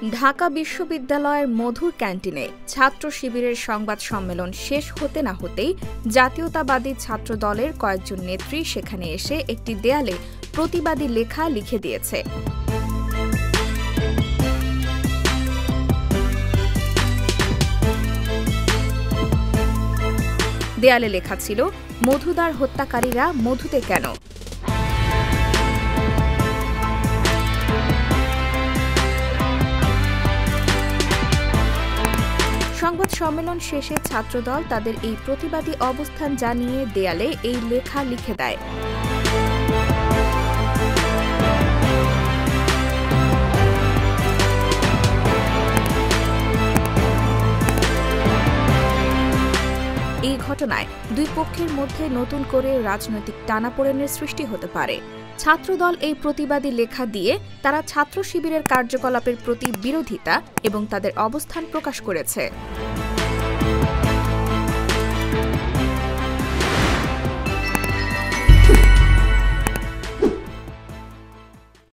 ঢাকা বিশ্ববিদ্যালয়ের মধুর ক্যান্টিনে ছাত্র শিবিরের সংবাদ সম্মেলন শেষ হতে না হতেই জাতীয়তাবাদী ছাত্র দলের কয়েকজন নেত্রী সেখানে এসে একটি দেয়ালে প্রতিবাদী লেখা লিখে দিয়েছে। দেয়ালে লেখা ছিল, মধুদার হত্যাকারীরা মধুতে কেন? সংবাদ সম্মেলন শেষে ছাত্রদল তাদের এই প্রতিবাদী অবস্থান জানিয়ে দেয়ালে এই লেখা লিখে দেয়। এই ঘটনায় দুই পক্ষের মধ্যে নতুন করে রাজনৈতিক টানাপোড়েনের সৃষ্টি হতে পারে। ছাত্রদল এই প্রতিবাদী লেখা দিয়ে তারা ছাত্র শিবিরের কার্যকলাপের প্রতি বিরোধিতা এবং তাদের অবস্থান প্রকাশ করেছে।